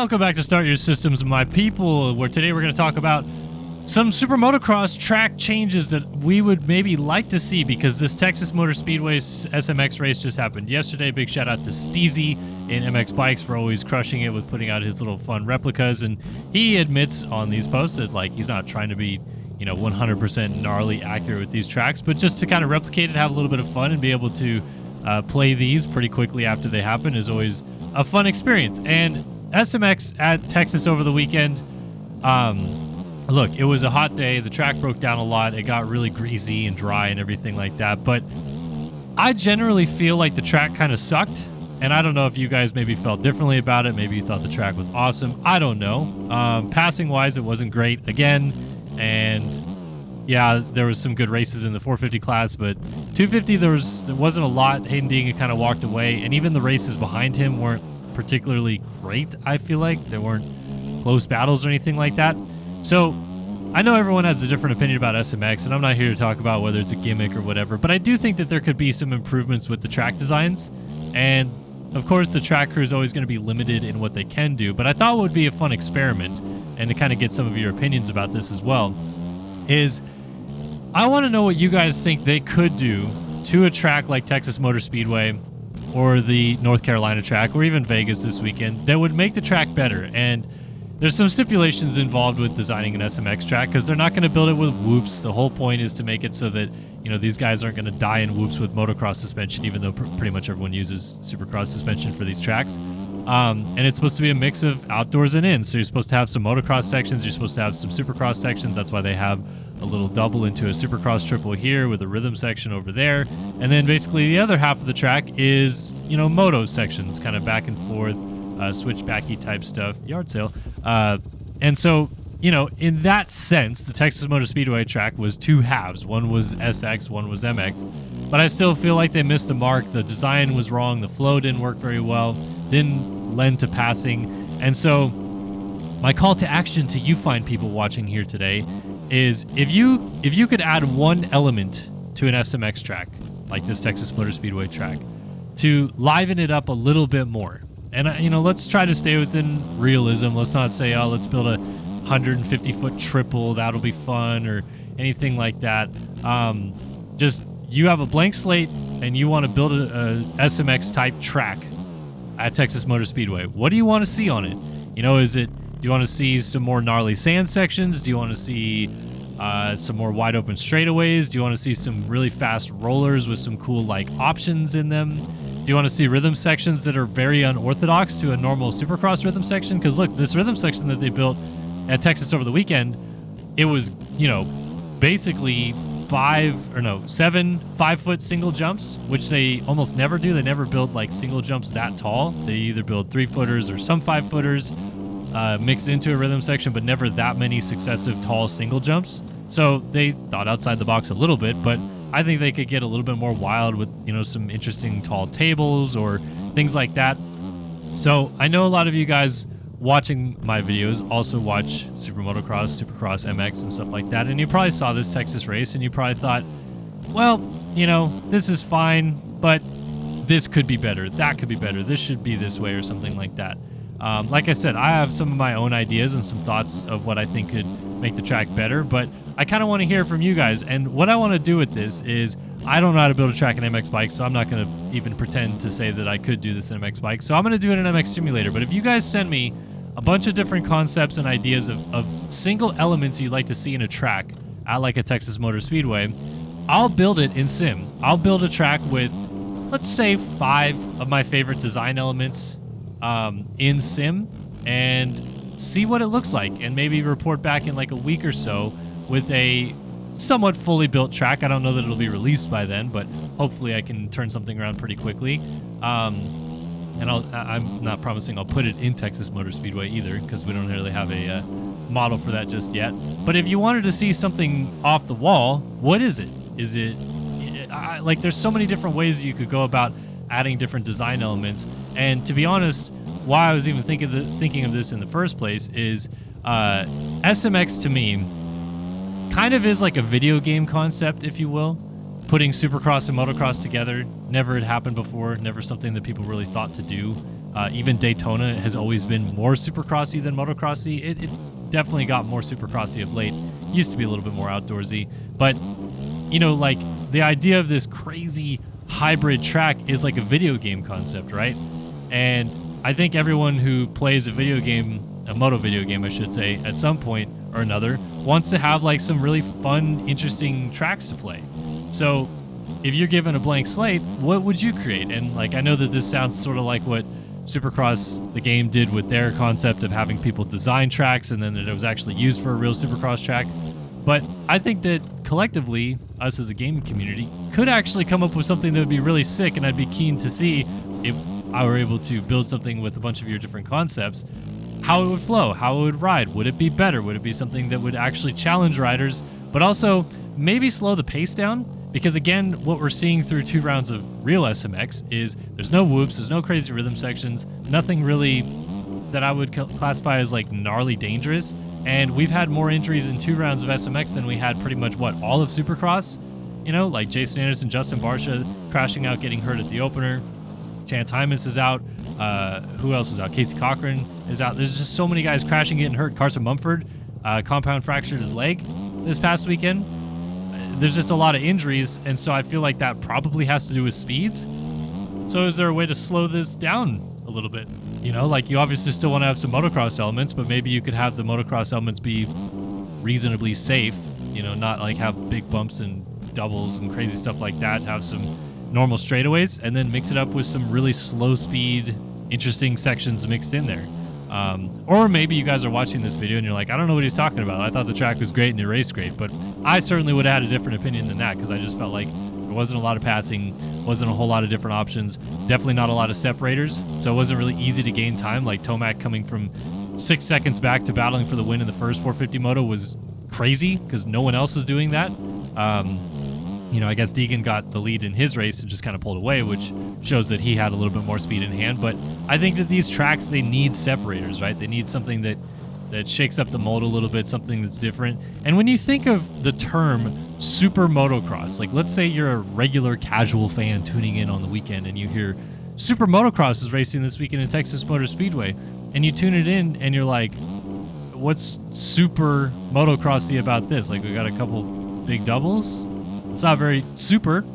Welcome back to Start Your Systems, my people, where today we're going to talk about some SuperMotocross track changes that we would maybe like to see, because this Texas Motor Speedway SMX race just happened yesterday. Big shout out to Steezy in MX Bikes for always crushing it with putting out his little fun replicas, and he admits on these posts that like he's not trying to be 100% gnarly accurate with these tracks, but just to kind of replicate it, have a little bit of fun, and be able to play these pretty quickly after they happen is always a fun experience. And SMX at Texas over the weekend, look, it was a hot day. The track broke down a lot. It got really greasy and dry and everything like that. But I generally feel like the track kind of sucked. And I don't know if you guys maybe felt differently about it. Maybe you thought the track was awesome. I don't know. Passing-wise, it wasn't great again. And yeah, there was some good races in the 450 class, but 250 there wasn't a lot. Hayden Dinga kind of walked away, and even the races behind him weren't particularly great. I feel like there weren't close battles or anything like that. So I know everyone has a different opinion about SMX, and I'm not here to talk about whether it's a gimmick or whatever, but I do think that there could be some improvements with the track designs. And of course, the track crew is always going to be limited in what they can do, but I thought it would be a fun experiment, and to kind of get some of your opinions about this as well, is I want to know what you guys think they could do to a track like Texas Motor Speedway or the North Carolina track or even Vegas this weekend that would make the track better. And there's some stipulations involved with designing an SMX track, because they're not going to build it with whoops. The whole point is to make it so that these guys aren't going to die in whoops with motocross suspension, even though pretty much everyone uses supercross suspension for these tracks. And it's supposed to be a mix of outdoors and in. So you're supposed to have some motocross sections, you're supposed to have some supercross sections. That's why they have a little double into a supercross triple here with a rhythm section over there. And then basically the other half of the track is, moto sections, kind of back and forth, switchbacky type stuff, yard sale. And so, in that sense, the Texas Motor Speedway track was two halves. One was SX, one was MX. But I still feel like they missed the mark. The design was wrong. The flow didn't work very well. Didn't lend to passing. And so my call to action to you fine people watching here today is if you could add one element to an SMX track, like this Texas Motor Speedway track, to liven it up a little bit more. And, let's try to stay within realism. Let's not say, oh, let's build a 150-foot triple. That'll be fun, or anything like that. Just you have a blank slate and you want to build a SMX-type track at Texas Motor Speedway. What do you want to see on it? Do you want to see some more gnarly sand sections? Do you want to see some more wide open straightaways? Do you want to see some really fast rollers with some cool options in them? Do you want to see rhythm sections that are very unorthodox to a normal supercross rhythm section? Because look, this rhythm section that they built at Texas over the weekend, it was, basically 7 5-foot single jumps, which they almost never do. They never build single jumps that tall. They either build 3-footers or some 5-footers mixed into a rhythm section, but never that many successive tall single jumps. So they thought outside the box a little bit, but I think they could get a little bit more wild with, some interesting tall tables or things like that. So I know a lot of you guys watching my videos also watch SuperMotocross, Supercross MX, and stuff like that. And you probably saw this Texas race and you probably thought, well, this is fine, but this could be better. That could be better. This should be this way or something like that. Like I said, I have some of my own ideas and some thoughts of what I think could make the track better, but I kind of want to hear from you guys. And what I want to do with this is, I don't know how to build a track in MX Bike, so I'm not going to even pretend to say that I could do this in MX Bike. So I'm going to do it in MX Simulator. But if you guys send me a bunch of different concepts and ideas of single elements you'd like to see in a track at a Texas Motor Speedway, I'll build it in Sim. I'll build a track with, let's say, 5 of my favorite design elements in Sim, and see what it looks like, and maybe report back in a week or so with a somewhat fully built track. I don't know that it'll be released by then, but hopefully I can turn something around pretty quickly. And I'm not promising I'll put it in Texas Motor Speedway either, because we don't really have a model for that just yet. But if you wanted to see something off the wall, what is it? Is it there's so many different ways you could go about adding different design elements. And to be honest, why I was even thinking of this in the first place is SMX to me kind of is like a video game concept, if you will. Putting supercross and motocross together. Never had happened before. Never something that people really thought to do. Even Daytona has always been more supercrossy than motocrossy. It definitely got more supercrossy of late. Used to be a little bit more outdoorsy, but you know, like the idea of this crazy hybrid track is like a video game concept, right? And I think everyone who plays a video game, a moto video game, I should say, at some point or another, wants to have like some really fun, interesting tracks to play. So if you're given a blank slate, what would you create? And like, I know that this sounds sort of like what Supercross, the game, did with their concept of having people design tracks and then it was actually used for a real Supercross track. But I think that collectively, us as a gaming community could actually come up with something that would be really sick, and I'd be keen to see if I were able to build something with a bunch of your different concepts, how it would flow, how it would ride. Would it be better? Would it be something that would actually challenge riders, but also maybe slow the pace down? Because again, what we're seeing through 2 rounds of real SMX is there's no whoops, there's no crazy rhythm sections, nothing really that I would classify as like gnarly dangerous. And we've had more injuries in 2 rounds of SMX than we had pretty much, all of Supercross? You know, like Jason Anderson, Justin Barcia crashing out, getting hurt at the opener. Chance Hymas is out. Who else is out? Casey Cochran is out. There's just so many guys crashing, getting hurt. Carson Mumford compound fractured his leg this past weekend. There's just a lot of injuries, and so I feel like that probably has to do with speeds. So is there a way to slow this down a little bit? You know, like you obviously still want to have some motocross elements, but maybe you could have the motocross elements be reasonably safe, you know, not like have big bumps and doubles and crazy stuff like that, have some normal straightaways, and then mix it up with some really slow speed, interesting sections mixed in there. Or maybe you guys are watching this video and you're like, I don't know what he's talking about. I thought the track was great and it raced great, but I certainly would have had a different opinion than that because I just felt like there wasn't a lot of passing, wasn't a whole lot of different options, definitely not a lot of separators, so it wasn't really easy to gain time. Like Tomac coming from 6 seconds back to battling for the win in the first 450 moto was crazy because no one else is doing that. You know, I guess Deegan got the lead in his race and just kind of pulled away, which shows that he had a little bit more speed in hand. But I think that these tracks, they need separators, right? They need something that shakes up the mold a little bit, something that's different. And when you think of the term super motocross, like let's say you're a regular casual fan tuning in on the weekend and you hear super motocross is racing this weekend in Texas Motor Speedway, and you tune it in and you're like, what's super motocrossy about this? Like, we got a couple big doubles. It's not very super,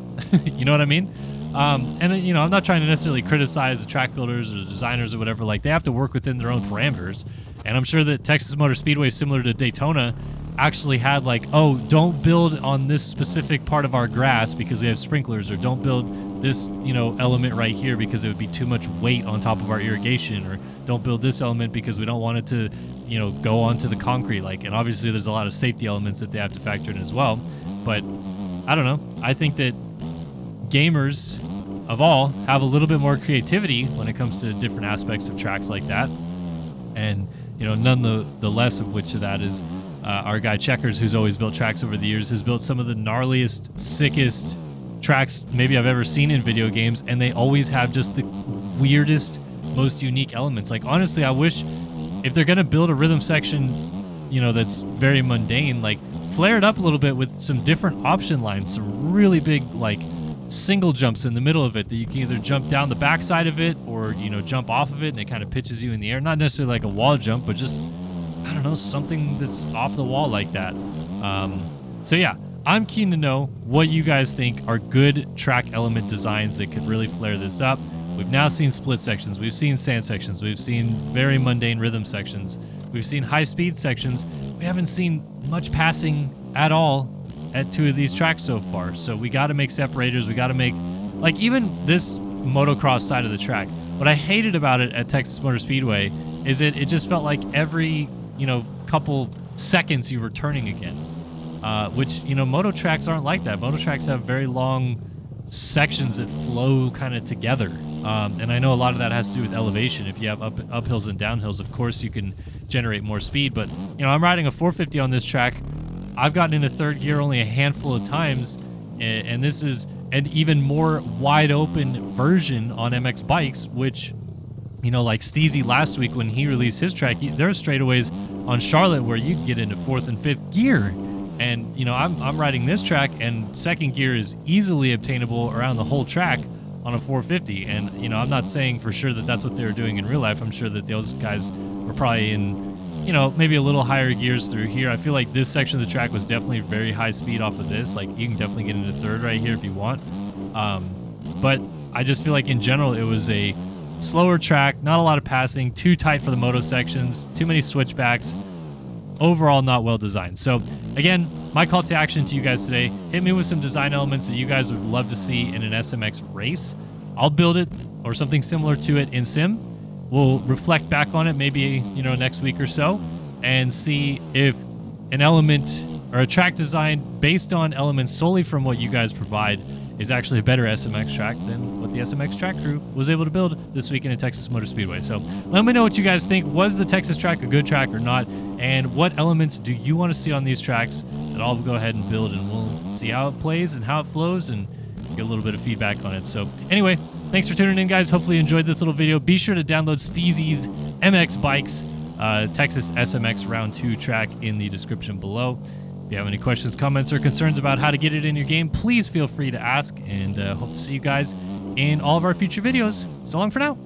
you know what I mean? And, you know, I'm not trying to necessarily criticize the track builders or the designers or whatever. Like, they have to work within their own parameters. And I'm sure that Texas Motor Speedway, similar to Daytona, actually had like, oh, don't build on this specific part of our grass because we have sprinklers, or don't build this, you know, element right here because it would be too much weight on top of our irrigation, or don't build this element because we don't want it to, you know, go onto the concrete. Like, and obviously there's a lot of safety elements that they have to factor in as well. But I don't know. I think that gamers of all have a little bit more creativity when it comes to different aspects of tracks like that. And, you know, none the less of which of that is our guy Checkers, who's always built tracks over the years, has built some of the gnarliest, sickest tracks maybe I've ever seen in video games, and they always have just the weirdest, most unique elements. Like, honestly, I wish if they're going to build a rhythm section, you know, that's very mundane, like, flare it up a little bit with some different option lines, some really big, like, single jumps in the middle of it that you can either jump down the backside of it or, you know, jump off of it and it kind of pitches you in the air. Not necessarily like a wall jump, but just, I don't know, something that's off the wall like that. So yeah, I'm keen to know what you guys think are good track element designs that could really flare this up. We've now seen split sections, we've seen sand sections, we've seen very mundane rhythm sections, we've seen high speed sections. We haven't seen much passing at all at 2 of these tracks so far. So we got to make separators. We got to make, like, even this motocross side of the track. What I hated about it at Texas Motor Speedway is it just felt like every, you know, couple seconds you were turning again, which, you know, moto tracks aren't like that. Moto tracks have very long sections that flow kind of together. And I know a lot of that has to do with elevation. If you have uphills and downhills, of course you can generate more speed. But, you know, I'm riding a 450 on this track. I've gotten into third gear only a handful of times, and this is an even more wide open version on MX bikes, which, you know, like Steezy last week when he released his track, there are straightaways on Charlotte where you can get into 4th and 5th gear. And, you know, I'm riding this track, and second gear is easily obtainable around the whole track on a 450. And, you know, I'm not saying for sure that that's what they were doing in real life. I'm sure that those guys were probably in, you know, maybe a little higher gears through here. I feel like this section of the track was definitely very high speed off of this. Like, you can definitely get into third right here if you want. But I just feel like in general, it was a slower track, not a lot of passing, too tight for the moto sections, too many switchbacks. Overall, not well designed. So again, my call to action to you guys today, hit me with some design elements that you guys would love to see in an SMX race. I'll build it or something similar to it in sim. We'll reflect back on it maybe, you know, next week or so and see if an element or a track design based on elements solely from what you guys provide is actually a better SMX track than what the SMX track crew was able to build this weekend at Texas Motor Speedway. So let me know what you guys think. Was the Texas track a good track or not? And what elements do you want to see on these tracks that I'll go ahead and build, and we'll see how it plays and how it flows and get a little bit of feedback on it. So anyway, thanks for tuning in, guys. Hopefully you enjoyed this little video. Be sure to download SteezyMX Bikes Texas SMX Round 2 track in the description below. If you have any questions, comments, or concerns about how to get it in your game, please feel free to ask, and hope to see you guys in all of our future videos. So long for now.